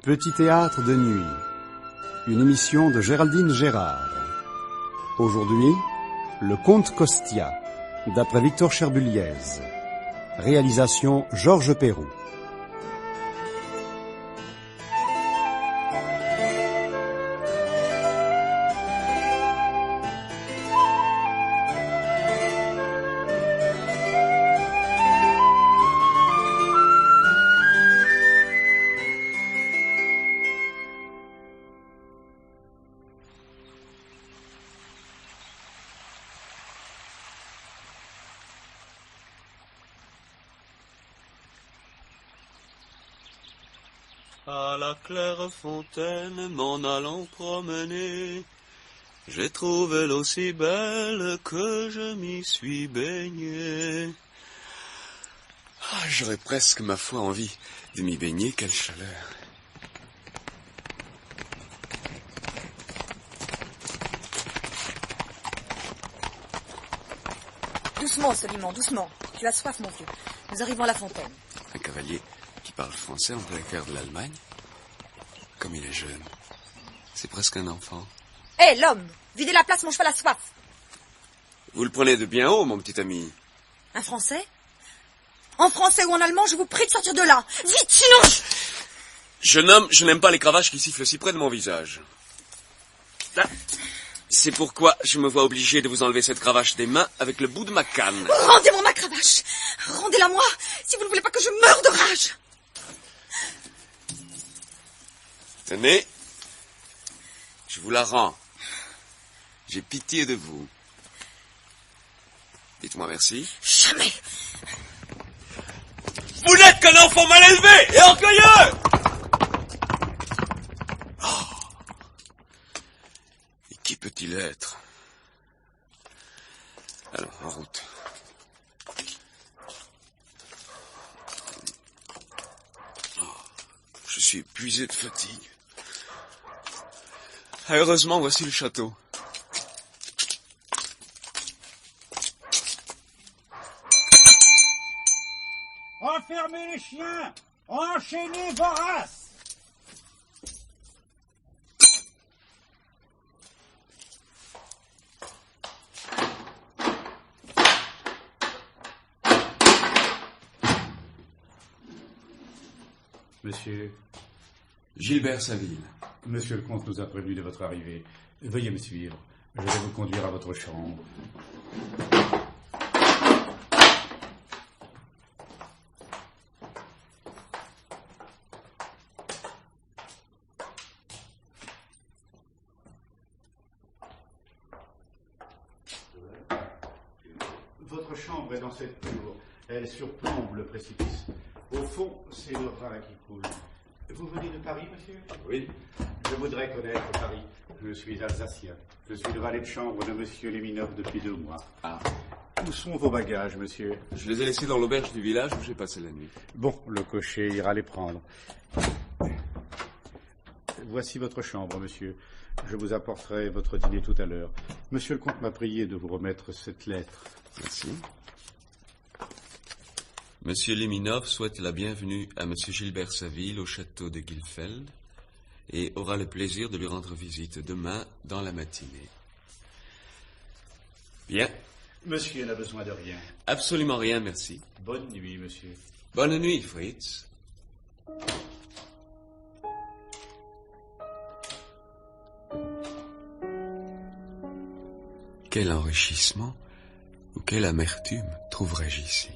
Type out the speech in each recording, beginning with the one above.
Petit théâtre de nuit, une émission de Géraldine Gérard. Aujourd'hui, Le Comte Kostia, d'après Victor Cherbuliez. Réalisation Georges Perroux. À la claire fontaine, m'en allant promener, j'ai trouvé l'eau si belle que je m'y suis baigné. J'aurais presque, ma foi, envie de m'y baigner, quelle chaleur. Doucement, Soliman, doucement. Tu as soif, mon vieux. Nous arrivons à la fontaine. Un cavalier qui parle français en plein cœur de l'Allemagne. Comme il est jeune. C'est presque un enfant. Hé, l'homme! Videz la place, mon cheval a soif! Vous le prenez de bien haut, mon petit ami. Un Français? En français ou en allemand, je vous prie de sortir de là! Vite, sinon... Jeune homme, je n'aime pas les cravaches qui sifflent si près de mon visage. Là. C'est pourquoi je me vois obligé de vous enlever cette cravache des mains avec le bout de ma canne. Rendez-moi ma cravache! Rendez-la moi, si vous ne voulez pas que je meure de rage! Tenez, je vous la rends. J'ai pitié de vous. Dites-moi merci. Jamais! Vous n'êtes qu'un enfant mal élevé et orgueilleux! Et qui peut-il être? Alors, en route. Je suis épuisé de fatigue. Heureusement, voici le château. Enfermez les chiens! Enchaînez vos races! Monsieur, Gilbert Saville. monsieur le comte nous a prévenu de votre arrivée. Veuillez me suivre. Je vais vous conduire à votre chambre. Votre chambre est dans cette tour. Elle surplombe le précipice. Au fond, c'est le Rhin qui coule. Vous venez de Paris, monsieur? Oui. Je voudrais connaître Paris. Je suis alsacien. Je suis le valet de chambre de monsieur Leminov depuis 2 mois. Ah. Où sont vos bagages, monsieur? Je les ai laissés dans l'auberge du village où j'ai passé la nuit. Bon, le cocher ira les prendre. Voici votre chambre, monsieur. Je vous apporterai votre dîner tout à l'heure. Monsieur le comte m'a prié de vous remettre cette lettre. Merci. Monsieur Leminov souhaite la bienvenue à Monsieur Gilbert Saville au château de Gilfeld et aura le plaisir de lui rendre visite demain dans la matinée. Bien. Monsieur n'a besoin de rien. Absolument rien, merci. Bonne nuit, monsieur. Bonne nuit, Fritz. Quel enrichissement ou quelle amertume trouverais-je ici?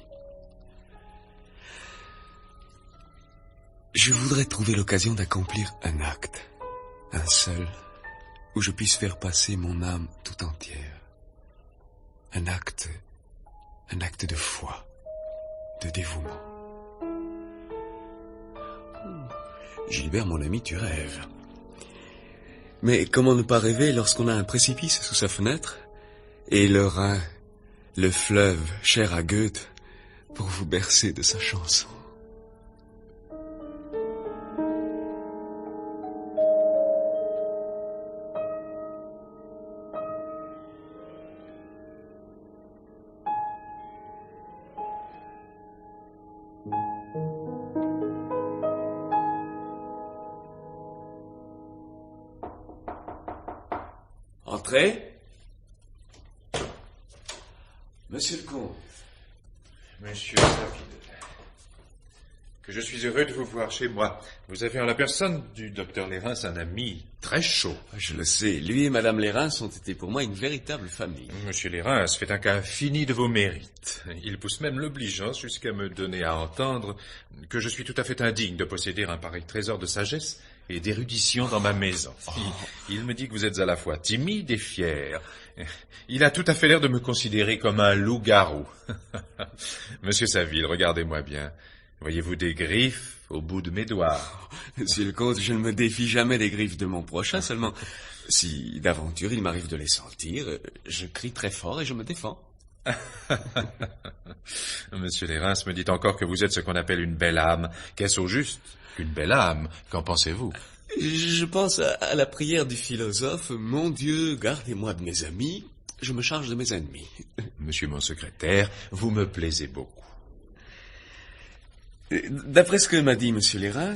Je voudrais trouver l'occasion d'accomplir un acte, un seul, où je puisse faire passer mon âme tout entière. Un acte de foi, de dévouement. Gilbert, mon ami, tu rêves. Mais comment ne pas rêver lorsqu'on a un précipice sous sa fenêtre et le Rhin, le fleuve cher à Goethe, pour vous bercer de sa chanson? Entrez. Monsieur le comte. Monsieur Saville, que je suis heureux de vous voir chez moi. Vous avez en la personne du docteur Lérins un ami très chaud. Je le sais, lui et madame Lérins ont été pour moi une véritable famille. Monsieur Lérins fait un cas infini de vos mérites. Il pousse même l'obligeance jusqu'à me donner à entendre que je suis tout à fait indigne de posséder un pareil trésor de sagesse et d'érudition dans ma maison. Il me dit que vous êtes à la fois timide et fier. Il a tout à fait l'air de me considérer comme un loup-garou. Monsieur Saville, regardez-moi bien. Voyez-vous des griffes au bout de mes doigts? Monsieur le comte, je ne me défie jamais des griffes de mon prochain, seulement si d'aventure il m'arrive de les sentir, je crie très fort et je me défends. Monsieur Lérins me dit encore que vous êtes ce qu'on appelle une belle âme. Qu'est-ce au juste qu'une belle âme? Qu'en pensez-vous? Je pense à la prière du philosophe. Mon Dieu, gardez-moi de mes amis, je me charge de mes ennemis. Monsieur mon secrétaire, vous me plaisez beaucoup. D'après ce que m'a dit monsieur Lérins,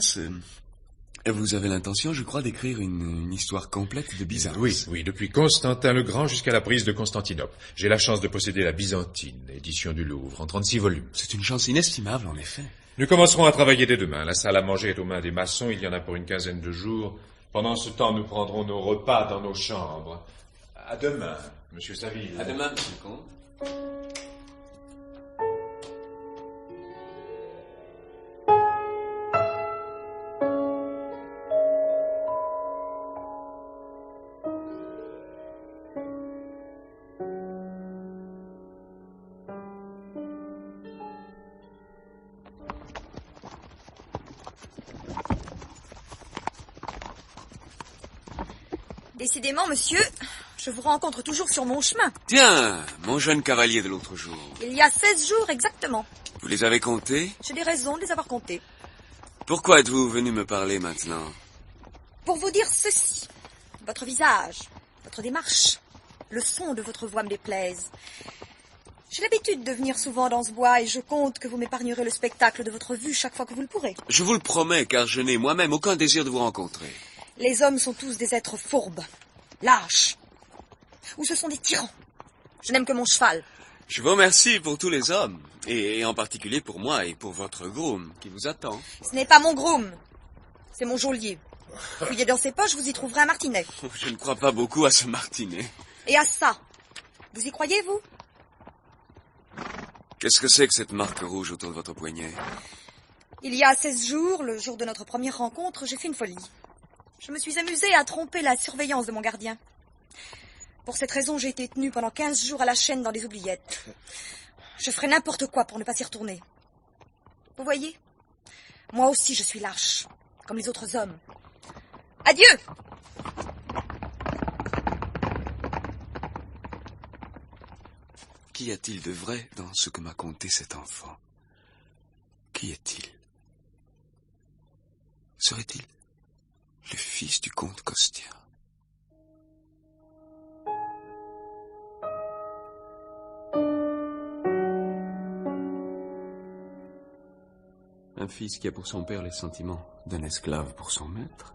vous avez l'intention, je crois, d'écrire une histoire complète de Byzance. Oui, depuis Constantin le Grand jusqu'à la prise de Constantinople. J'ai la chance de posséder la Byzantine, édition du Louvre, en 36 volumes. C'est une chance inestimable, en effet. Nous commencerons à travailler dès demain. La salle à manger est aux mains des maçons, il y en a pour une quinzaine de jours. Pendant ce temps, nous prendrons nos repas dans nos chambres. À demain, monsieur Saville. À demain, monsieur le comte. Décidément, monsieur, je vous rencontre toujours sur mon chemin. Tiens, mon jeune cavalier de l'autre jour. Il y a 16 jours exactement. Vous les avez comptés? J'ai des raisons de les avoir comptés. Pourquoi êtes-vous venu me parler maintenant? Pour vous dire ceci. Votre visage, votre démarche, le son de votre voix me déplaisent. J'ai l'habitude de venir souvent dans ce bois et je compte que vous m'épargnerez le spectacle de votre vue chaque fois que vous le pourrez. Je vous le promets, car je n'ai moi-même aucun désir de vous rencontrer. Les hommes sont tous des êtres fourbes, lâches, ou ce sont des tyrans. Je n'aime que mon cheval. Je vous remercie pour tous les hommes, et en particulier pour moi et pour votre groom qui vous attend. Ce n'est pas mon groom, c'est mon geôlier. Fouillez dans ses poches, vous y trouverez un martinet. Je ne crois pas beaucoup à ce martinet. Et à ça, vous y croyez, vous? Qu'est-ce que c'est que cette marque rouge autour de votre poignet? Il y a 16 jours, le jour de notre première rencontre, j'ai fait une folie. Je me suis amusée à tromper la surveillance de mon gardien. Pour cette raison, j'ai été tenue pendant 15 jours à la chaîne dans des oubliettes. Je ferai n'importe quoi pour ne pas s'y retourner. Vous voyez? Moi aussi, je suis lâche, comme les autres hommes. Adieu! Qu'y a-t-il de vrai dans ce que m'a conté cet enfant? Qui est-il? Serait-il le fils du comte Kostia? Un fils qui a pour son père les sentiments d'un esclave pour son maître.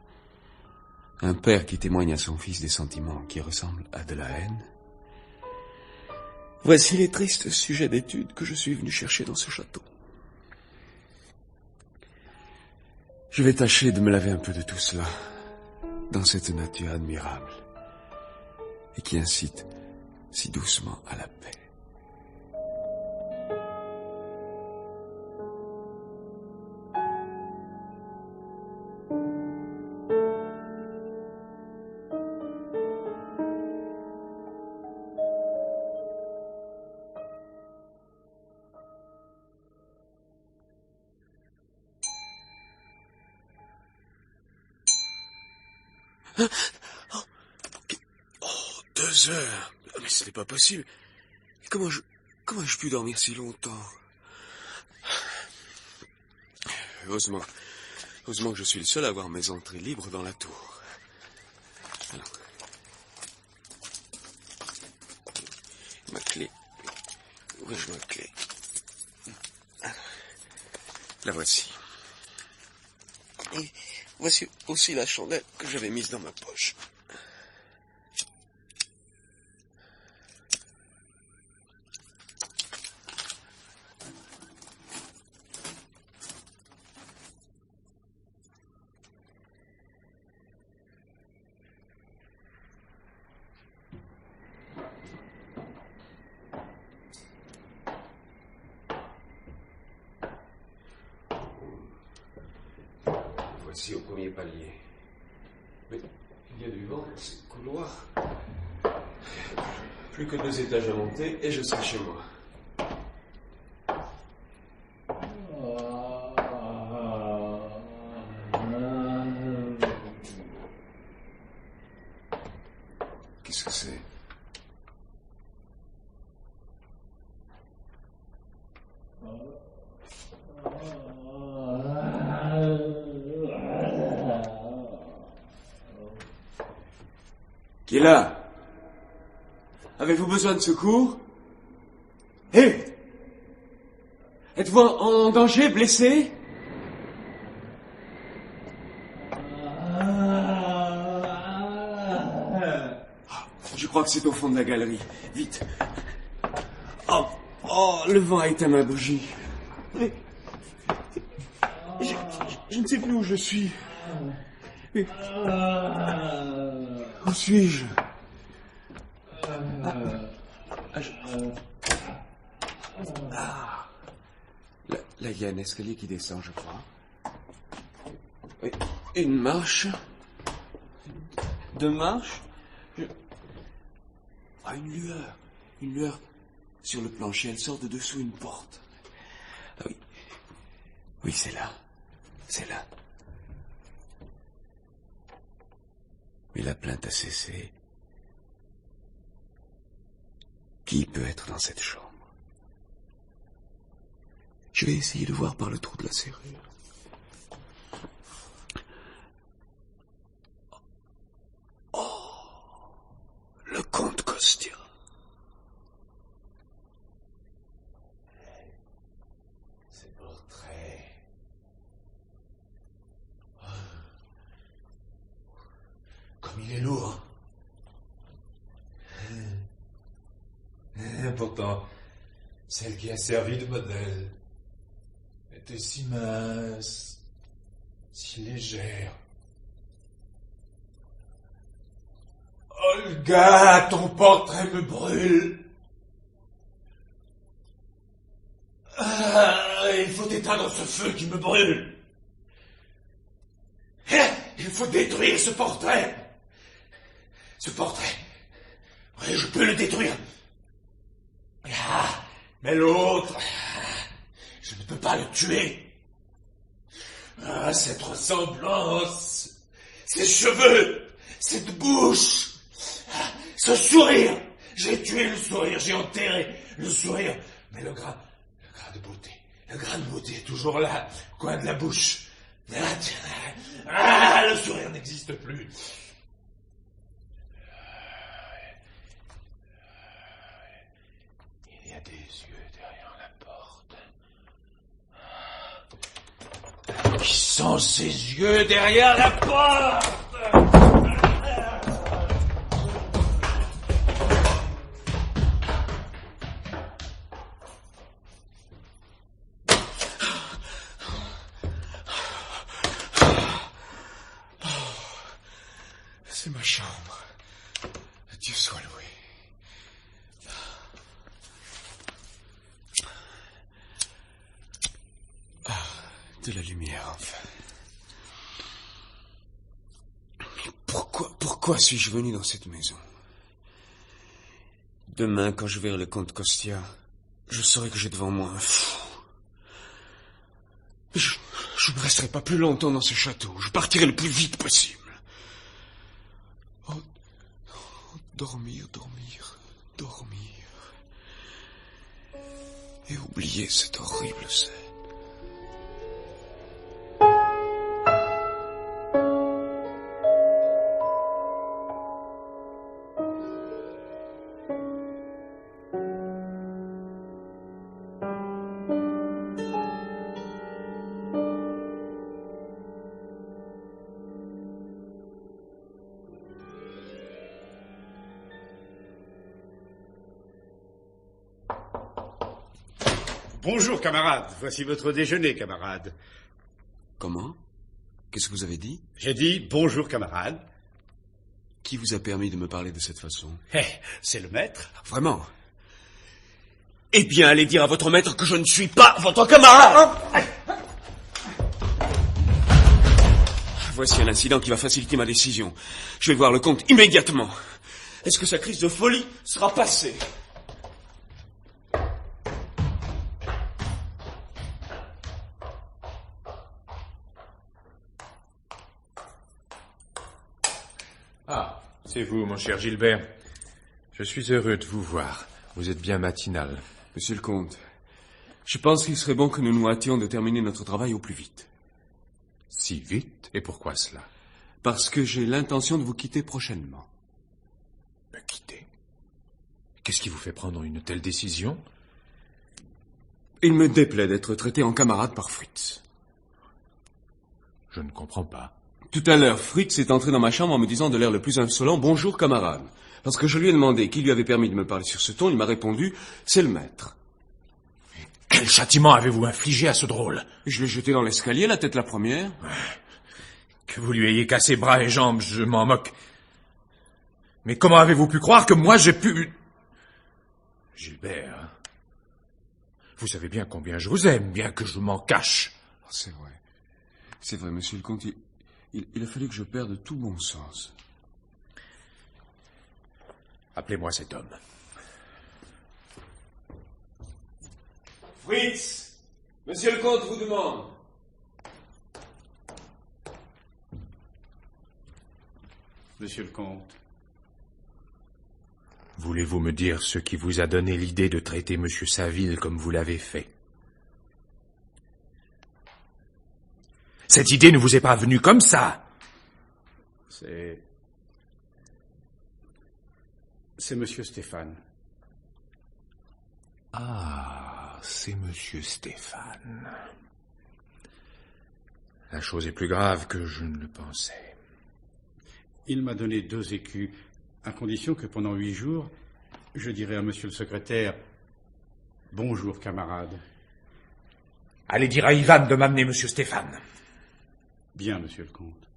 Un père qui témoigne à son fils des sentiments qui ressemblent à de la haine. Voici les tristes sujets d'étude que je suis venu chercher dans ce château. Je vais tâcher de me laver un peu de tout cela, dans cette nature admirable, et qui incite si doucement à la paix. Oh, 2 heures. Mais ce n'est pas possible. Comment ai-je pu dormir si longtemps? Heureusement que je suis le seul à avoir mes entrées libres dans la tour. Alors. Ma clé. Où ai-je ma clé? La voici. Et voici aussi la chandelle que j'avais mise dans ma poche. fois-ci au premier palier. Mais il y a du vent dans ce couloir. Plus que 2 étages à monter et je serai chez moi. Qu'est-ce que c'est? Qui est là? Avez-vous besoin de secours? Hé! Êtes-vous en danger, blessé? Je crois que c'est au fond de la galerie. Vite. Oh, le vent a éteint ma bougie. Je ne sais plus où je suis. Où suis-je? Là, il y a un escalier qui descend, je crois. Oui, une marche. 2 marches. Ah, une lueur. Une lueur sur le plancher. Elle sort de dessous une porte. Ah oui. Oui, c'est là. C'est là. Mais la plainte a cessé. Qui peut être dans cette chambre? Je vais essayer de voir par le trou de la serrure. Oh, le comte Kostia. Ces portraits. Oh. Comme il est lourd. Pourtant, celle qui a servi de modèle était si mince, si légère. Olga, ton portrait me brûle. Il faut éteindre ce feu qui me brûle. Il faut détruire ce portrait. Ce portrait. Oui, je peux le détruire. Mais l'autre, je ne peux pas le tuer. Cette ressemblance, ces cheveux, cette bouche, ce sourire. J'ai tué le sourire, j'ai enterré le sourire. Mais le grain de beauté est toujours là, au coin de la bouche. Le sourire n'existe plus. Il y a des yeux derrière la porte. Qui sont ces yeux derrière la porte? C'est ma chambre. Dieu soit loué. De la lumière, enfin. Pourquoi suis-je venu dans cette maison? Demain, quand je verrai le comte Kostia, je saurai que j'ai devant moi un fou. Je ne resterai pas plus longtemps dans ce château. Je partirai le plus vite possible. Oh, dormir. Et oublier cette horrible scène. Bonjour, camarade. Voici votre déjeuner, camarade. Comment? Qu'est-ce que vous avez dit? J'ai dit bonjour, camarade. Qui vous a permis de me parler de cette façon? C'est le maître. Vraiment? Eh bien, allez dire à votre maître que je ne suis pas votre camarade! Voici un incident qui va faciliter ma décision. Je vais voir le comte immédiatement. Est-ce que sa crise de folie sera passée? Ah, c'est vous, mon cher Gilbert. Je suis heureux de vous voir. Vous êtes bien matinal. Monsieur le comte, je pense qu'il serait bon que nous nous hâtions de terminer notre travail au plus vite. Si vite? Et pourquoi cela? Parce que j'ai l'intention de vous quitter prochainement. Me quitter? Qu'est-ce qui vous fait prendre une telle décision? Il me déplaît d'être traité en camarade par Fritz. Je ne comprends pas. Tout à l'heure, Fritz est entré dans ma chambre en me disant de l'air le plus insolent « Bonjour, camarade ». Lorsque je lui ai demandé qui lui avait permis de me parler sur ce ton, il m'a répondu « C'est le maître ». Quel châtiment avez-vous infligé à ce drôle? Je l'ai jeté dans l'escalier, la tête la première. Que vous lui ayez cassé bras et jambes, je m'en moque. Mais comment avez-vous pu croire que moi j'ai pu... Gilbert, vous savez bien combien je vous aime, bien que je m'en cache. C'est vrai. C'est vrai, monsieur le comte, il a fallu que je perde tout bon sens. Appelez-moi cet homme. Fritz! Monsieur le comte vous demande. Monsieur le comte. Voulez-vous me dire ce qui vous a donné l'idée de traiter M. Saville comme vous l'avez fait? Cette idée ne vous est pas venue comme ça. C'est Monsieur Stéphane. Ah, c'est Monsieur Stéphane. La chose est plus grave que je ne le pensais. Il m'a donné 2 écus, à condition que pendant 8 jours, je dirai à monsieur le secrétaire « Bonjour, camarade ». Allez dire à Ivan de m'amener Monsieur Stéphane. Bien, monsieur le comte.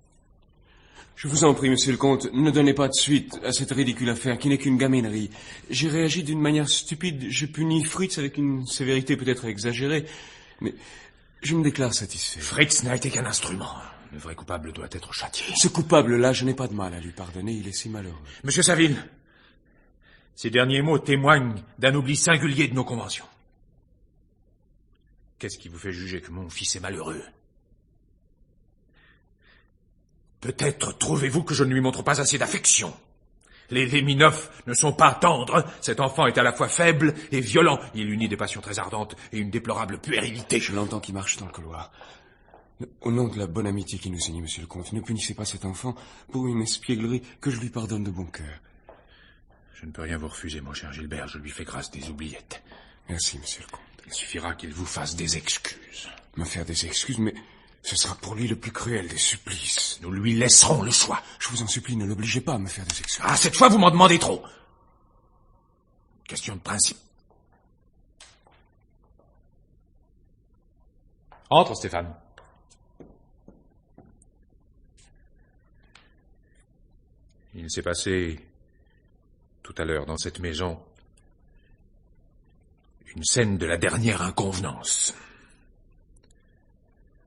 Je vous en prie, monsieur le comte, ne donnez pas de suite à cette ridicule affaire qui n'est qu'une gaminerie. J'ai réagi d'une manière stupide, j'ai puni Fritz avec une sévérité peut-être exagérée, mais je me déclare satisfait. Fritz n'a été qu'un instrument. Le vrai coupable doit être châtié. Ce coupable-là, je n'ai pas de mal à lui pardonner, il est si malheureux. Monsieur Saville, ces derniers mots témoignent d'un oubli singulier de nos conventions. Qu'est-ce qui vous fait juger que mon fils est malheureux? Peut-être trouvez-vous que je ne lui montre pas assez d'affection. Les Léminov ne sont pas tendres. Cet enfant est à la fois faible et violent. Il unit des passions très ardentes et une déplorable puérilité. Je l'entends qui marche dans le couloir. Au nom de la bonne amitié qui nous unit, monsieur le comte, ne punissez pas cet enfant pour une espièglerie que je lui pardonne de bon cœur. Je ne peux rien vous refuser, mon cher Gilbert. Je lui fais grâce des oubliettes. Merci, monsieur le comte. Il suffira qu'il vous fasse des excuses. Me faire des excuses, mais ce sera pour lui le plus cruel des supplices. Nous lui laisserons le choix. Je vous en supplie, ne l'obligez pas à me faire des excuses. Ah, cette fois, vous m'en demandez trop. Question de principe. Entre, Stéphane. Il s'est passé, tout à l'heure, dans cette maison, une scène de la dernière inconvenance.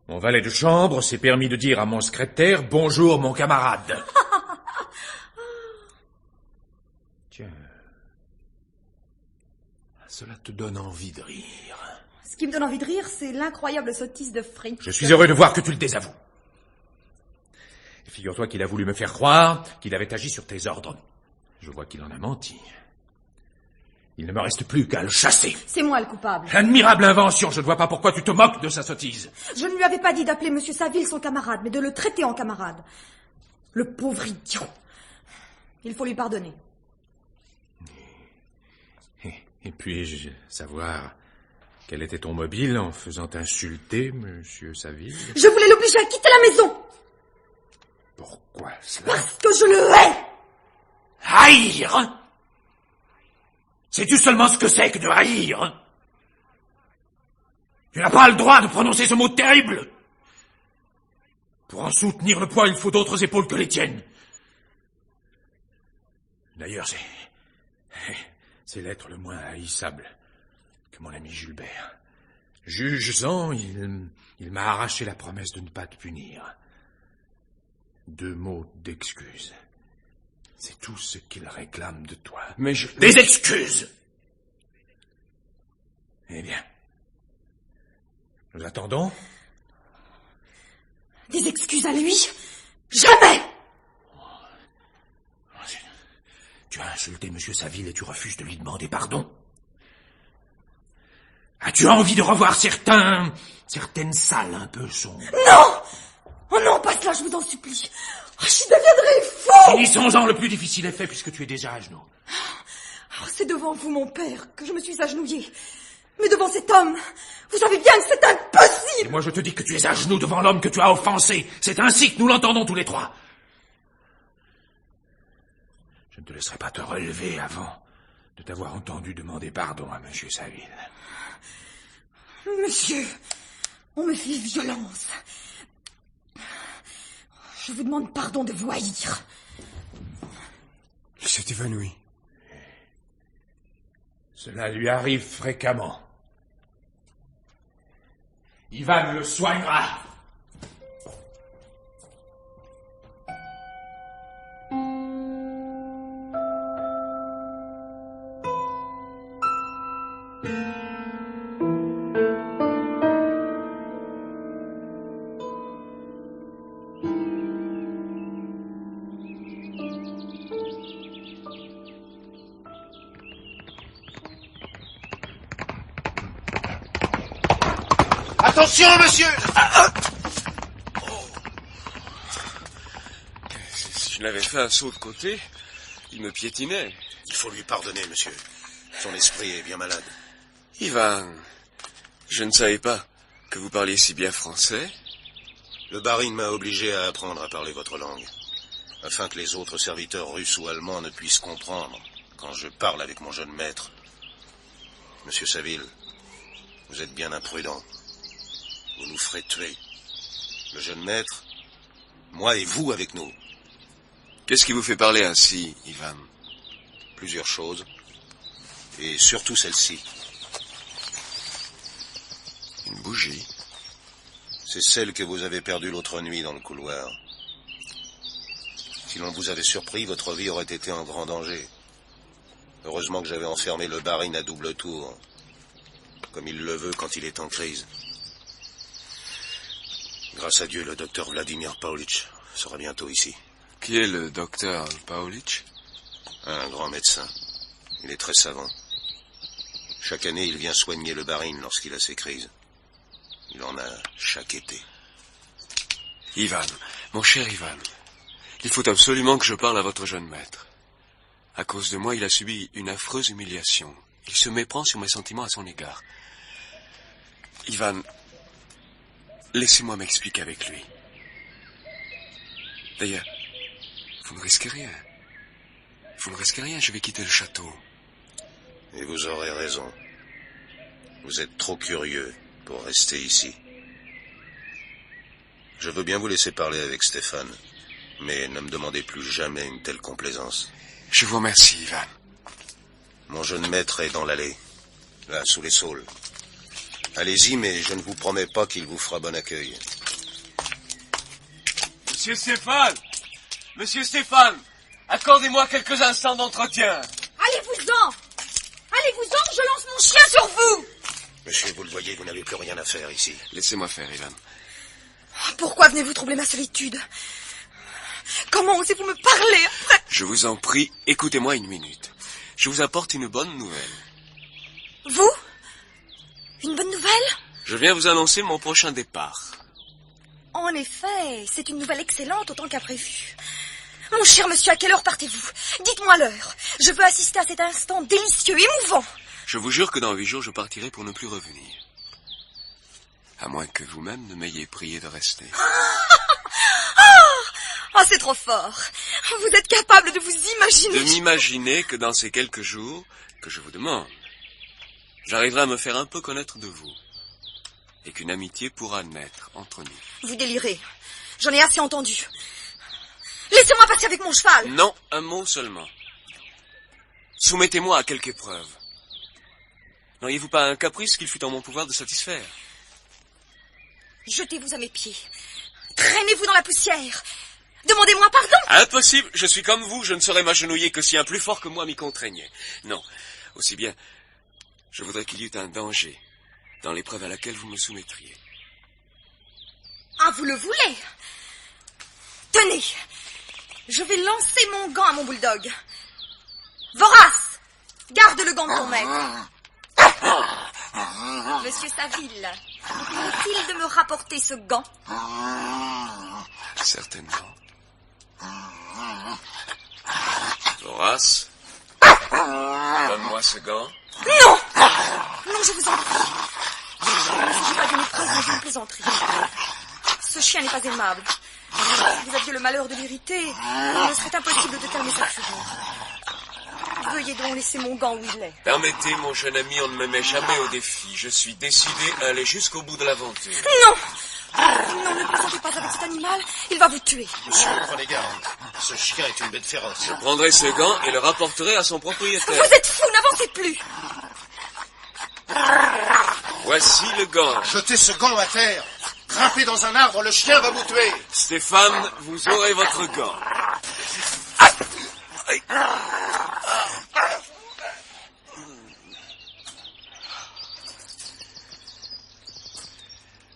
Mon valet de chambre s'est permis de dire à mon secrétaire « Bonjour, mon camarade ». Tiens, cela te donne envie de rire. Ce qui me donne envie de rire, c'est l'incroyable sottise de Fritz. Je suis heureux de voir que tu le désavoues. Figure-toi qu'il a voulu me faire croire qu'il avait agi sur tes ordres. Je vois qu'il en a menti. Il ne me reste plus qu'à le chasser. C'est moi le coupable. Admirable invention, je ne vois pas pourquoi tu te moques de sa sottise. Je ne lui avais pas dit d'appeler Monsieur Saville son camarade, mais de le traiter en camarade. Le pauvre idiot. Il faut lui pardonner. Et puis-je savoir quel était ton mobile en faisant insulter Monsieur Saville? Je voulais l'obliger à quitter la maison. Pourquoi cela? Parce que je le hais. Haïr? Sais-tu seulement ce que c'est que de haïr? Tu n'as pas le droit de prononcer ce mot terrible. Pour en soutenir le poids, il faut d'autres épaules que les tiennes. D'ailleurs, c'est l'être le moins haïssable que mon ami Gilbert. Juge-en, il m'a arraché la promesse de ne pas te punir. 2 mots d'excuse. C'est tout ce qu'il réclame de toi. Mais je... Des excuses! Eh bien. Nous attendons. Des excuses à lui? Jamais! Tu as insulté M. Saville et tu refuses de lui demander pardon. As-tu envie de revoir certaines salles un peu sombres? Non! Oh non, pas cela, je vous en supplie. Oh, je deviendrai fou! Finissons-en, le plus difficile est fait puisque tu es déjà à genoux. Oh, c'est devant vous, mon père, que je me suis agenouillée. Mais devant cet homme, vous savez bien que c'est impossible! Et moi je te dis que tu es à genoux devant l'homme que tu as offensé. C'est ainsi que nous l'entendons tous les trois. Je ne te laisserai pas te relever avant de t'avoir entendu demander pardon à M. Saville. Monsieur, on me fait violence. Je vous demande pardon de vous haïr. Il s'est évanoui. Cela lui arrive fréquemment. Ivan le soignera. Attention, monsieur! Si je n'avais fait un saut de côté, il me piétinait. Il faut lui pardonner, monsieur. Son esprit est bien malade. Ivan, je ne savais pas que vous parliez si bien français. Le barin m'a obligé à apprendre à parler votre langue, afin que les autres serviteurs russes ou allemands ne puissent comprendre quand je parle avec mon jeune maître. Monsieur Saville, vous êtes bien imprudent. Vous nous ferez tuer. Le jeune maître, moi et vous avec nous. Qu'est-ce qui vous fait parler ainsi, Ivan? Plusieurs choses, et surtout celle-ci. Une bougie. C'est celle que vous avez perdue l'autre nuit dans le couloir. Si l'on vous avait surpris, votre vie aurait été en grand danger. Heureusement que j'avais enfermé le barin à double tour, comme il le veut quand il est en crise. Grâce à Dieu, le docteur Vladimir Pavlovitch sera bientôt ici. Qui est le docteur Pavlovitch? Un grand médecin. Il est très savant. Chaque année, il vient soigner le barin lorsqu'il a ses crises. Il en a chaque été. Ivan, mon cher Ivan, il faut absolument que je parle à votre jeune maître. À cause de moi, il a subi une affreuse humiliation. Il se méprend sur mes sentiments à son égard. Ivan, laissez-moi m'expliquer avec lui. D'ailleurs, vous ne risquez rien. Vous ne risquez rien, je vais quitter le château. Et vous aurez raison. Vous êtes trop curieux pour rester ici. Je veux bien vous laisser parler avec Stéphane, mais ne me demandez plus jamais une telle complaisance. Je vous remercie, Ivan. Mon jeune maître est dans l'allée, là, sous les saules. Allez-y, mais je ne vous promets pas qu'il vous fera bon accueil. Monsieur Stéphane! Monsieur Stéphane! Accordez-moi quelques instants d'entretien. Allez-vous-en! Allez-vous-en, je lance mon chien sur vous! Monsieur, vous le voyez, vous n'avez plus rien à faire ici. Laissez-moi faire, Ivan. Pourquoi venez-vous troubler ma solitude? Comment osez-vous me parler après? Je vous en prie, écoutez-moi une minute. Je vous apporte une bonne nouvelle. Vous? Une bonne nouvelle? Je viens vous annoncer mon prochain départ. En effet, c'est une nouvelle excellente autant qu'imprévue. Mon cher monsieur, à quelle heure partez-vous? Dites-moi l'heure. Je veux assister à cet instant délicieux, émouvant. Je vous jure que dans 8 jours, je partirai pour ne plus revenir. À moins que vous-même ne m'ayez prié de rester. Oh, c'est trop fort. Vous êtes capable de vous imaginer... De m'imaginer que dans ces quelques jours que je vous demande, j'arriverai à me faire un peu connaître de vous. Et qu'une amitié pourra naître entre nous. Vous délirez. J'en ai assez entendu. Laissez-moi passer avec mon cheval. Non, un mot seulement. Soumettez-moi à quelque épreuve. N'auriez-vous pas un caprice qu'il fût en mon pouvoir de satisfaire? Jetez-vous à mes pieds. Traînez-vous dans la poussière. Demandez-moi pardon. Impossible, je suis comme vous, je ne saurais m'agenouiller que si un plus fort que moi m'y contraignait. Non, aussi bien, je voudrais qu'il y eût un danger dans l'épreuve à laquelle vous me soumettriez. Ah, vous le voulez? Tenez, je vais lancer mon gant à mon bulldog. Vorace, garde le gant de ton maître. Monsieur Saville, est-il de me rapporter ce gant? Certainement. Vorace, donne-moi ce gant. Non! Non, je vous en prie. Il ne s'agit pas d'une épreuve, mais d'une plaisanterie. Ce chien n'est pas aimable. Si vous aviez le malheur de l'irriter, il me serait impossible de calmer sa fureur. Veuillez donc laisser mon gant où il est. Permettez, mon jeune ami, on ne me met jamais au défi. Je suis décidé à aller jusqu'au bout de l'aventure. Non! Non, ne plaisantez pas avec cet animal, il va vous tuer. Monsieur, prenez garde. Ce chien est une bête féroce. Je prendrai ce gant et le rapporterai à son propriétaire. Vous êtes fou, n'avancez plus. Voici le gant. Jetez ce gant à terre. Grimpez dans un arbre, le chien va vous tuer. Stéphane, vous aurez votre gant.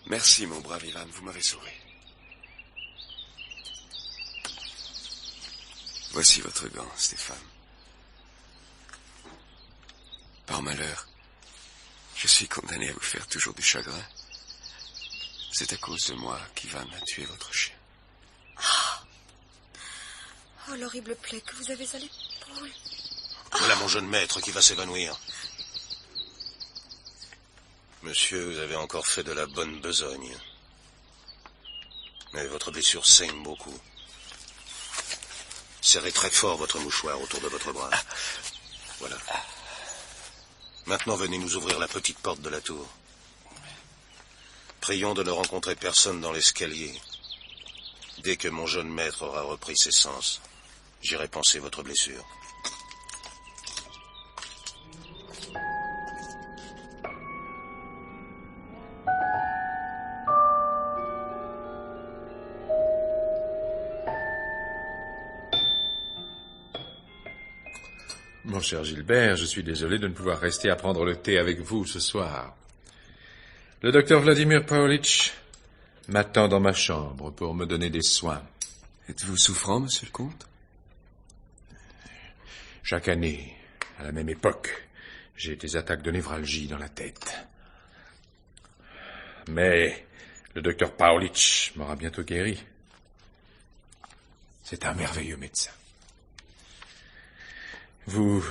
Merci, mon brave Ivan, vous m'avez sauvé. Voici votre gant, Stéphane. Par malheur, je suis condamné à vous faire toujours du chagrin. C'est à cause de moi qu'Ivan a tué votre chien. Oh, l'horrible plaie que vous avez à l'épaule. Voilà mon jeune maître qui va s'évanouir. Monsieur, vous avez encore fait de la bonne besogne. Mais votre blessure saigne beaucoup. Serrez très fort votre mouchoir autour de votre bras. Voilà. Maintenant, venez nous ouvrir la petite porte de la tour. Prions de ne rencontrer personne dans l'escalier. Dès que mon jeune maître aura repris ses sens, j'irai panser votre blessure. Mon cher Gilbert, je suis désolé de ne pouvoir rester à prendre le thé avec vous ce soir. Le docteur Vladimir Pavlovitch m'attend dans ma chambre pour me donner des soins. Êtes-vous souffrant, monsieur le comte? Chaque année, à la même époque, j'ai des attaques de névralgie dans la tête. Mais le docteur Pavlovitch m'aura bientôt guéri. C'est un merveilleux médecin. Vous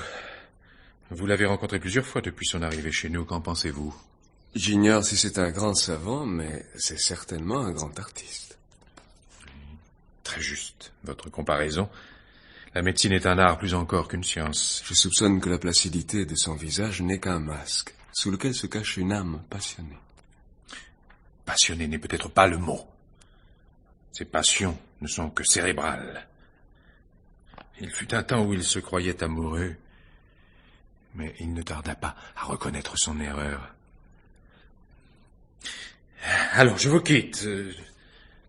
l'avez rencontré plusieurs fois depuis son arrivée chez nous. Qu'en pensez-vous? J'ignore si c'est un grand savant, mais c'est certainement un grand artiste. Très juste, votre comparaison. La médecine est un art plus encore qu'une science. Je soupçonne que la placidité de son visage n'est qu'un masque, sous lequel se cache une âme passionnée. Passionné n'est peut-être pas le mot. Ses passions ne sont que cérébrales. Il fut un temps où il se croyait amoureux, mais il ne tarda pas à reconnaître son erreur. Alors, je vous quitte.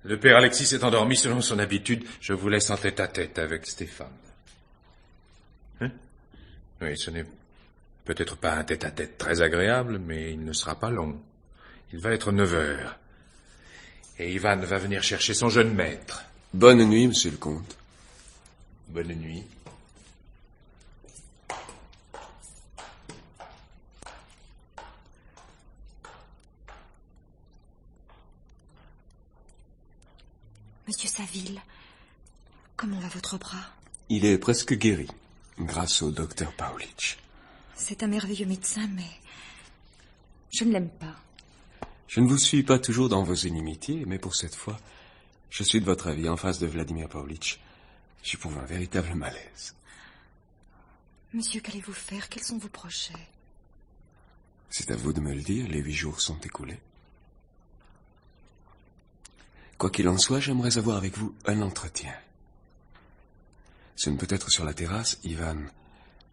Le père Alexis est endormi selon son habitude. Je vous laisse en tête-à-tête avec Stéphane. Hein? Oui, ce n'est peut-être pas un tête-à-tête très agréable, mais il ne sera pas long. Il va être 9 heures. Et Ivan va venir chercher son jeune maître. Bonne nuit, monsieur le comte. Bonne nuit. Monsieur Saville, comment va votre bras? Il est presque guéri, grâce au docteur Pavlovitch. C'est un merveilleux médecin, mais je ne l'aime pas. Je ne vous suis pas toujours dans vos inimitiés, mais pour cette fois, je suis de votre avis. En face de Vladimir Pavlovitch, j'éprouve un véritable malaise. Monsieur, qu'allez-vous faire? Quels sont vos projets? C'est à vous de me le dire, les 8 jours sont écoulés. Quoi qu'il en soit, j'aimerais avoir avec vous un entretien. Ce ne peut être sur la terrasse, Ivan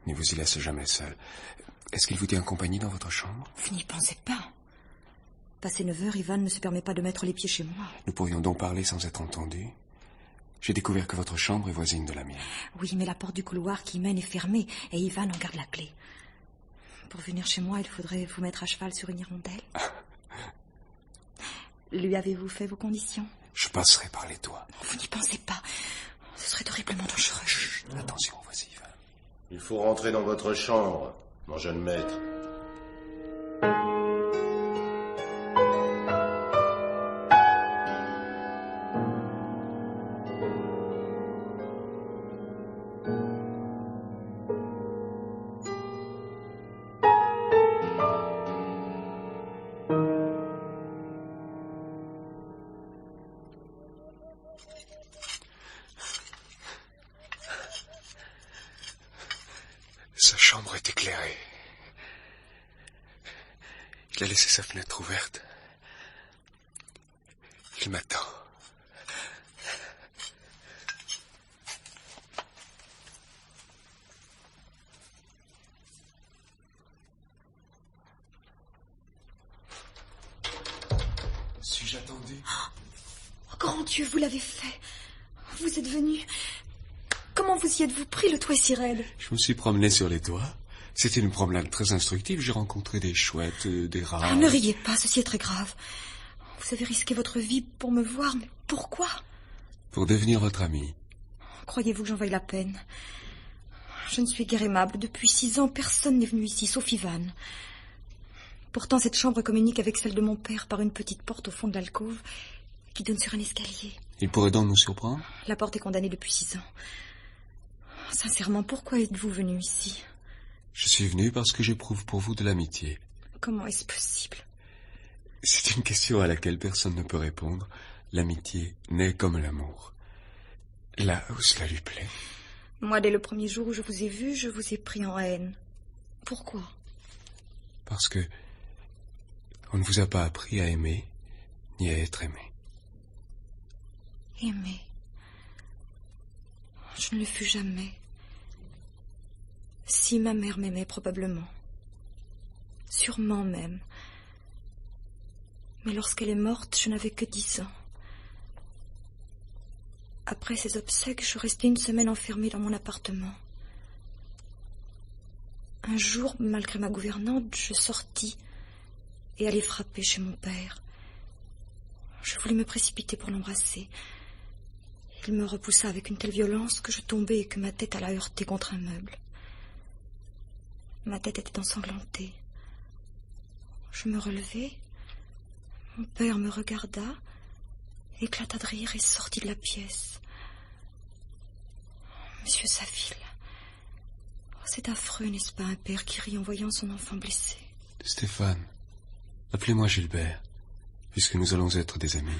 ne vous y laisse jamais seul. Est-ce qu'il vous tient compagnie dans votre chambre? Vous n'y pensez pas. Passé 9 heures, Ivan ne se permet pas de mettre les pieds chez moi. Nous pourrions donc parler sans être entendus. J'ai découvert que votre chambre est voisine de la mienne. Oui, mais la porte du couloir qui y mène est fermée et Ivan en garde la clé. Pour venir chez moi, il faudrait vous mettre à cheval sur une hirondelle. Lui avez-vous fait vos conditions? Je passerai par les toits. Vous n'y pensez pas. Ce serait horriblement dangereux. Chut, attention, voici Ivan. Il faut rentrer dans votre chambre, mon jeune maître. Sa chambre est éclairée. Il a laissé sa fenêtre ouverte. Il m'attend. Suis-je attendu? Oh, grand Dieu, vous l'avez fait. Vous êtes venu. Comment vous y êtes-vous pris, le toit est si raide? Je me suis promené sur les toits. C'était une promenade très instructive. J'ai rencontré des chouettes, des rats. Ah, ne riez pas, ceci est très grave. Vous avez risqué votre vie pour me voir, mais pourquoi? Pour devenir votre ami. Croyez-vous que j'en veuille la peine? Je ne suis guère aimable. Depuis 6 ans, personne n'est venu ici, sauf Ivan. Pourtant, cette chambre communique avec celle de mon père par une petite porte au fond de l'alcôve qui donne sur un escalier. Il pourrait donc nous surprendre? La porte est condamnée depuis 6 ans. Sincèrement, pourquoi êtes-vous venu ici? Je suis venu parce que j'éprouve pour vous de l'amitié. Comment est-ce possible? C'est une question à laquelle personne ne peut répondre. L'amitié naît comme l'amour. Là où cela lui plaît. Moi, dès le premier jour où je vous ai vu, je vous ai pris en haine. Pourquoi? Parce que on ne vous a pas appris à aimer, ni à être aimé. Aimer? Je ne le fus jamais. Si ma mère m'aimait, probablement. Sûrement même. Mais lorsqu'elle est morte, je n'avais que 10 ans. Après ses obsèques, je restai une semaine enfermée dans mon appartement. Un jour, malgré ma gouvernante, je sortis et allai frapper chez mon père. Je voulus me précipiter pour l'embrasser. Il me repoussa avec une telle violence que je tombai et que ma tête alla heurter contre un meuble. Ma tête était ensanglantée. Je me relevai. Mon père me regarda, éclata de rire et sortit de la pièce. Monsieur Saville, c'est affreux, n'est-ce pas, un père qui rit en voyant son enfant blessé? Stéphane, appelez-moi Gilbert, puisque nous allons être des amis.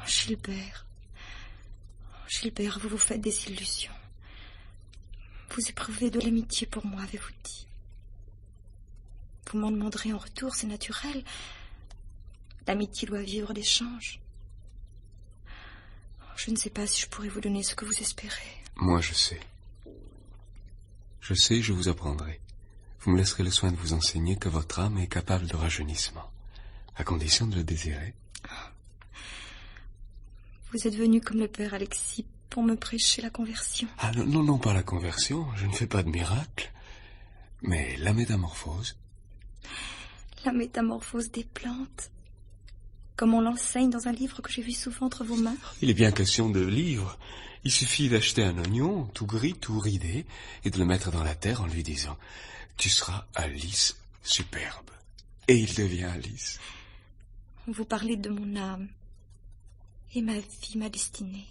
Gilbert, Gilbert, vous vous faites des illusions. Vous éprouvez de l'amitié pour moi, avez-vous dit? Vous m'en demanderez en retour, c'est naturel. L'amitié doit vivre d'échanges. Je ne sais pas si je pourrais vous donner ce que vous espérez. Moi, je sais. Je sais, je vous apprendrai. Vous me laisserez le soin de vous enseigner que votre âme est capable de rajeunissement, à condition de le désirer. Vous êtes venu comme le père Alexis pour me prêcher la conversion. Ah non, non, pas la conversion. Je ne fais pas de miracle. Mais la métamorphose. La métamorphose des plantes, comme on l'enseigne dans un livre que j'ai vu souvent entre vos mains. Il est bien question de livre. Il suffit d'acheter un oignon, tout gris, tout ridé, et de le mettre dans la terre en lui disant « Tu seras Alice superbe ». Et il devient Alice. Vous parlez de mon âme, et ma vie, ma destinée.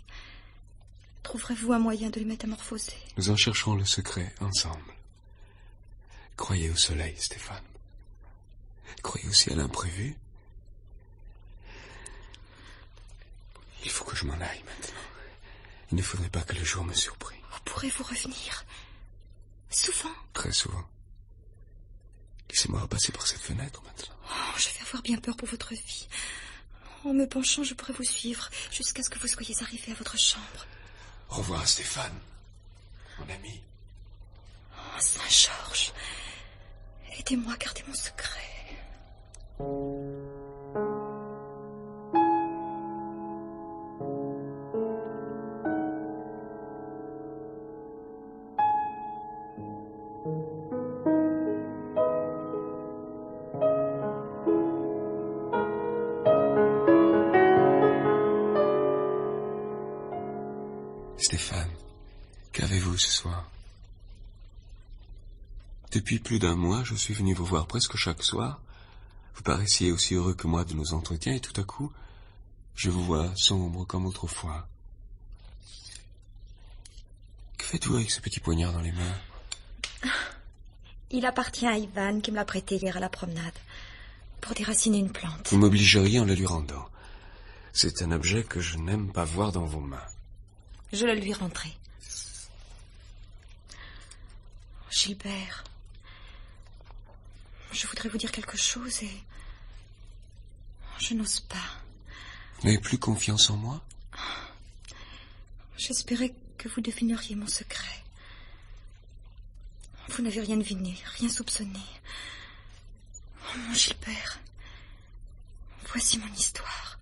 Trouverez-vous un moyen de les métamorphoser? Nous en chercherons le secret ensemble. Croyez au soleil, Stéphane. Croyez aussi à l'imprévu. Il faut que je m'en aille maintenant. Il ne faudrait pas que le jour me surprenne. Pourrez-vous revenir? Souvent? Très souvent. Laissez-moi repasser par cette fenêtre maintenant. Oh, je vais avoir bien peur pour votre vie. En me penchant, je pourrais vous suivre jusqu'à ce que vous soyez arrivé à votre chambre. Au revoir, Stéphane, mon ami. Oh, Saint-Georges, aidez-moi à garder mon secret. faites-vous ce soir? Depuis plus d'un mois, je suis venu vous voir presque chaque soir. Vous paraissiez aussi heureux que moi de nos entretiens, et tout à coup, je vous vois sombre comme autrefois. Que faites-vous avec ce petit poignard dans les mains? Il appartient à Ivan qui me l'a prêté hier à la promenade pour déraciner une plante. Vous m'obligeriez en le lui rendant. C'est un objet que je n'aime pas voir dans vos mains. Je le lui rendrai. Gilbert, je voudrais vous dire quelque chose et je n'ose pas. Vous n'avez plus confiance en moi? J'espérais que vous devineriez mon secret. Vous n'avez rien deviné, rien soupçonné. Oh, mon Gilbert, voici mon histoire.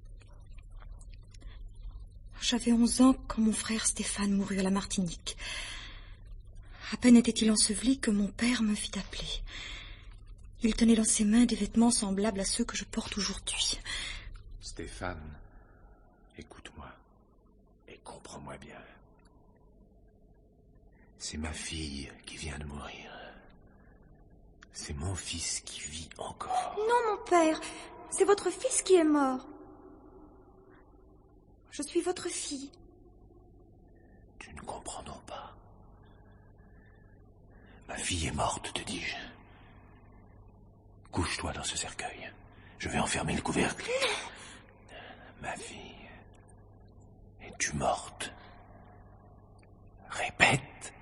J'avais 11 ans quand mon frère Stéphane mourut à la Martinique. À peine était-il enseveli que mon père me fit appeler. Il tenait dans ses mains des vêtements semblables à ceux que je porte aujourd'hui. Stéphane, écoute-moi et comprends-moi bien. C'est ma fille qui vient de mourir. C'est mon fils qui vit encore. Non, mon père, c'est votre fils qui est mort. Je suis votre fille. Tu ne comprends donc pas. Ma fille est morte, te dis-je. Couche-toi dans ce cercueil. Je vais enfermer le couvercle. Non. Ma fille, es-tu morte? Répète.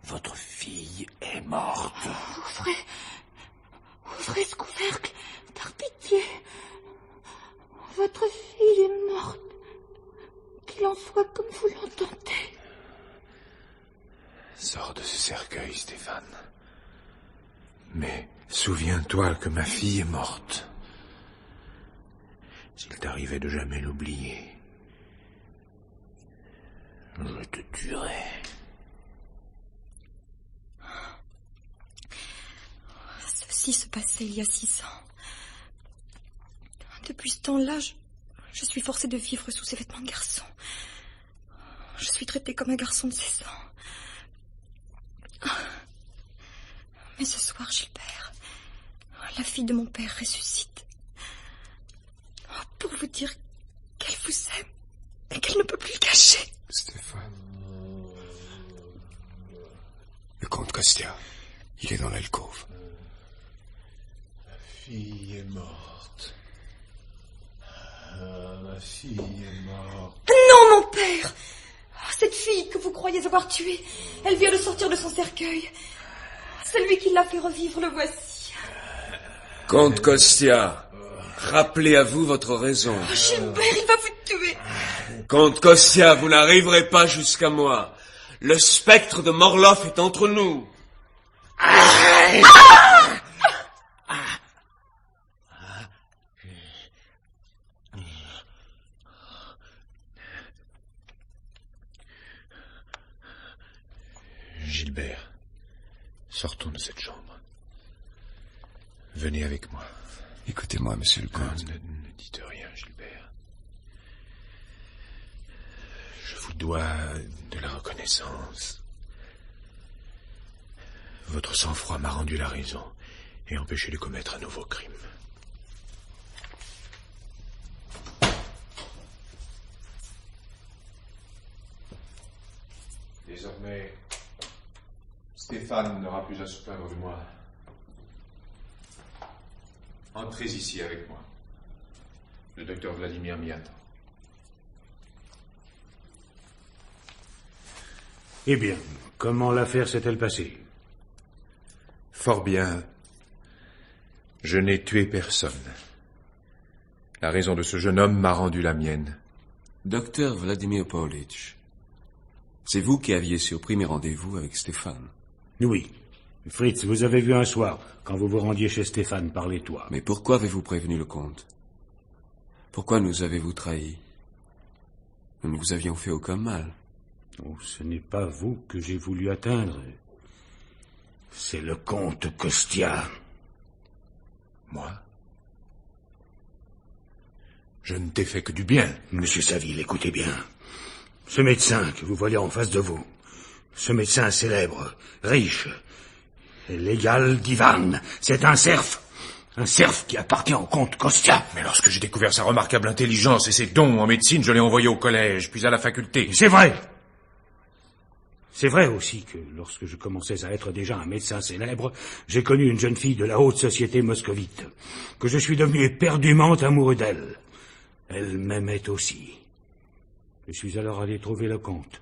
Votre fille est morte. Ouvrez ce couvercle, par pitié. Votre fille est morte. Qu'il en soit comme vous l'entendez. Sors de ce cercueil, Stéphane. Mais souviens-toi que ma fille est morte. S'il t'arrivait de jamais l'oublier, je te tuerai. Ceci se passait il y a 6 ans. Depuis ce temps-là, je suis forcée de vivre sous ces vêtements de garçon. Je suis traitée comme un garçon de 16 ans. Mais ce soir, Gilbert, la fille de mon père ressuscite. Pour vous dire qu'elle vous aime et qu'elle ne peut plus le cacher. Stéphane. Le comte Kostia, il est dans l'alcôve. Ma fille est morte. Ma fille est morte. Non, mon père! Cette fille que vous croyez avoir tuée, elle vient de sortir de son cercueil. Celui qui l'a fait revivre, le voici. Comte Kostia, rappelez à vous votre raison. Oh, Gilbert, il va vous tuer. Comte Kostia, vous n'arriverez pas jusqu'à moi. Le spectre de Morloff est entre nous. Gilbert, sortons de cette chambre. Venez avec moi. Écoutez-moi, monsieur le comte. Ne dites rien, Gilbert. Je vous dois de la reconnaissance. Votre sang-froid m'a rendu la raison et empêché de commettre un nouveau crime. Désormais, Stéphane n'aura plus à se plaindre de moi. Entrez ici avec moi. Le docteur Vladimir m'y attend. Eh bien, comment l'affaire s'est-elle passée? Fort bien. Je n'ai tué personne. La raison de ce jeune homme m'a rendu la mienne. Docteur Vladimir Pavlovitch, c'est vous qui aviez surpris mes rendez-vous avec Stéphane. Oui. Fritz, vous avez vu un soir, quand vous vous rendiez chez Stéphane, parlez-toi. Mais pourquoi avez-vous prévenu le comte? Pourquoi nous avez-vous trahis? Nous ne vous avions fait aucun mal. Oh, ce n'est pas vous que j'ai voulu atteindre. C'est le comte Kostia. Moi? Je ne t'ai fait que du bien. Monsieur Saville, écoutez bien. Ce médecin que vous voyez en face de vous, Ce médecin célèbre, riche et légal d'Ivan, c'est un serf. Un serf qui appartient au comte Kostia. Mais lorsque j'ai découvert sa remarquable intelligence et ses dons en médecine, je l'ai envoyé au collège, puis à la faculté. C'est vrai. C'est vrai aussi que lorsque je commençais à être déjà un médecin célèbre, j'ai connu une jeune fille de la haute société moscovite, que je suis devenu éperdument amoureux d'elle. Elle m'aimait aussi. Je suis alors allé trouver le comte,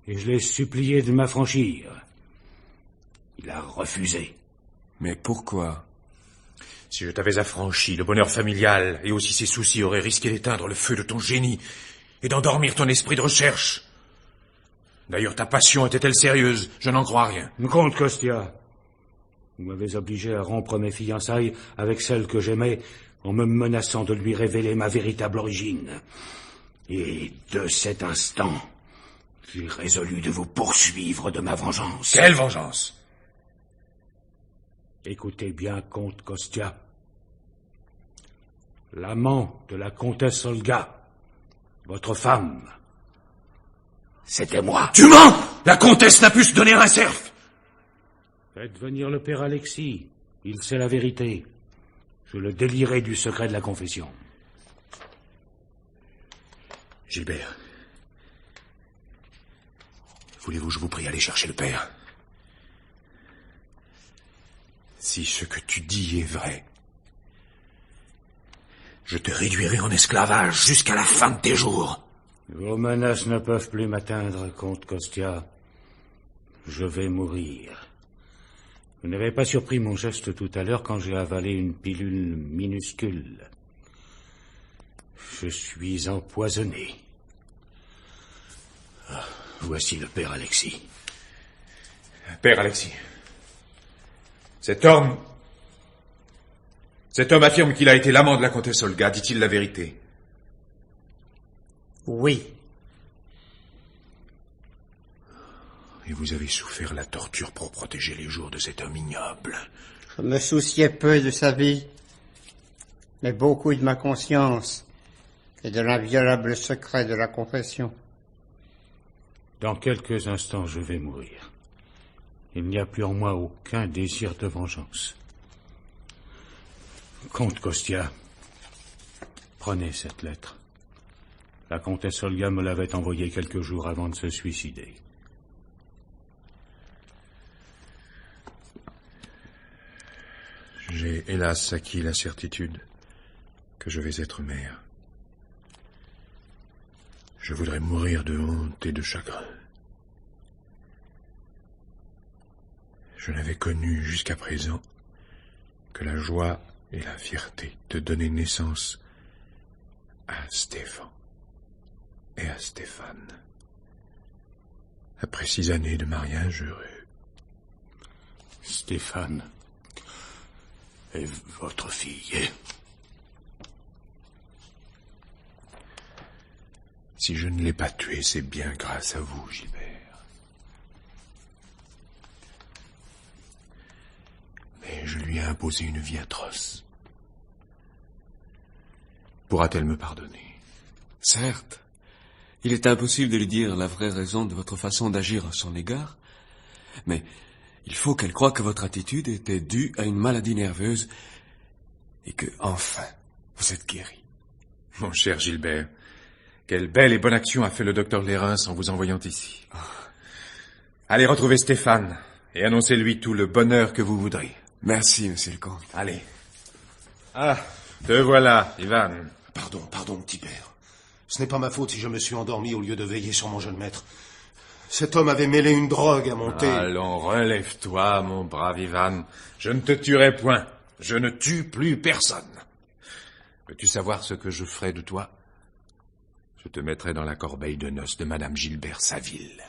et je l'ai supplié de m'affranchir. Il a refusé. Mais pourquoi? Si je t'avais affranchi, le bonheur familial et aussi ses soucis auraient risqué d'éteindre le feu de ton génie et d'endormir ton esprit de recherche. D'ailleurs, ta passion était-elle sérieuse? Je n'en crois rien. Comte Kostia, vous m'avez obligé à rompre mes fiançailles avec celle que j'aimais en me menaçant de lui révéler ma véritable origine. Et de cet instant, j'ai résolu de vous poursuivre de ma vengeance. Quelle vengeance? Écoutez bien, comte Kostia. L'amant de la comtesse Olga, votre femme, c'était moi. Tu mens! La comtesse n'a pu se donner un serf! Faites venir le père Alexis. Il sait la vérité. Je le délierai du secret de la confession. Gilbert, voulez-vous, je vous prie, aller chercher le père? Si ce que tu dis est vrai, je te réduirai en esclavage jusqu'à la fin de tes jours. Vos menaces ne peuvent plus m'atteindre, comte Kostia. Je vais mourir. Vous n'avez pas surpris mon geste tout à l'heure quand j'ai avalé une pilule minuscule. Je suis empoisonné. Ah, voici le père Alexis. Père Alexis, cet homme affirme qu'il a été l'amant de la comtesse Olga. Dit-il la vérité? Oui. Et vous avez souffert la torture pour protéger les jours de cet homme ignoble. Je me souciais peu de sa vie, mais beaucoup de ma conscience et de l'inviolable secret de la confession. Dans quelques instants, je vais mourir. Il n'y a plus en moi aucun désir de vengeance. Comte Kostia, prenez cette lettre. La comtesse Olga me l'avait envoyée quelques jours avant de se suicider. J'ai hélas acquis la certitude que je vais être mère. Je voudrais mourir de honte et de chagrin. Je n'avais connu jusqu'à présent que la joie et la fierté de donner naissance à Stéphan et à Stéphane. Après 6 années de mariage heureux. Stéphane est votre fille. Si je ne l'ai pas tué, c'est bien grâce à vous, Gilbert. Mais je lui ai imposé une vie atroce. Pourra-t-elle me pardonner? Certes. Il est impossible de lui dire la vraie raison de votre façon d'agir à son égard, mais il faut qu'elle croie que votre attitude était due à une maladie nerveuse et que, enfin, vous êtes guéri. Mon cher Gilbert, quelle belle et bonne action a fait le docteur Lérins en vous envoyant ici. Allez retrouver Stéphane et annoncez-lui tout le bonheur que vous voudrez. Merci, monsieur le comte. Allez. Ah, te voilà, Ivan. Pardon, petit père. Ce n'est pas ma faute si je me suis endormi au lieu de veiller sur mon jeune maître. Cet homme avait mêlé une drogue à mon thé. Allons, relève-toi, mon brave Ivan. Je ne te tuerai point. Je ne tue plus personne. Veux-tu savoir ce que je ferai de toi? Je te mettrai dans la corbeille de noces de Madame Gilbert Saville.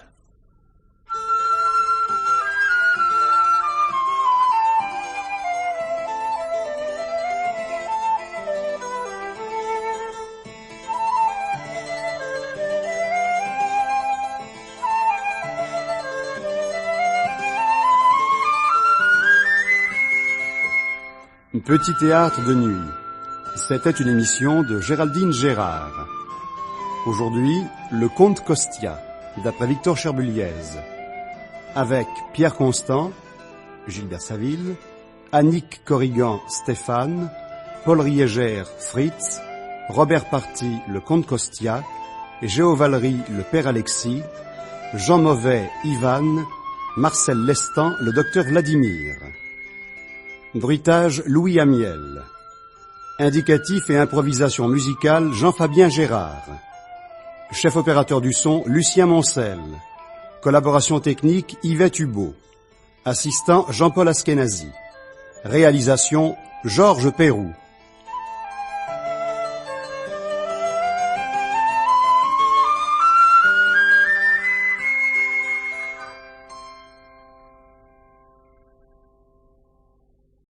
Petit théâtre de nuit. C'était une émission de Géraldine Gérard. Aujourd'hui, Le Comte Kostia, d'après Victor Cherbuliez. avec Pierre Constant, Gilbert Saville, Annick Corrigan, Stéphane, Paul Riégère, Fritz, Robert Party, le comte Kostia, Géo Valery, le père Alexis, Jean Mauvais, Ivan, Marcel Lestan, le docteur Vladimir. Bruitage, Louis Amiel. Indicatif et improvisation musicale, Jean-Fabien Gérard. Chef opérateur du son, Lucien Moncel. Collaboration technique, Yvette Hubeau. Assistant, Jean-Paul Askenazi. Réalisation, Georges Pérou.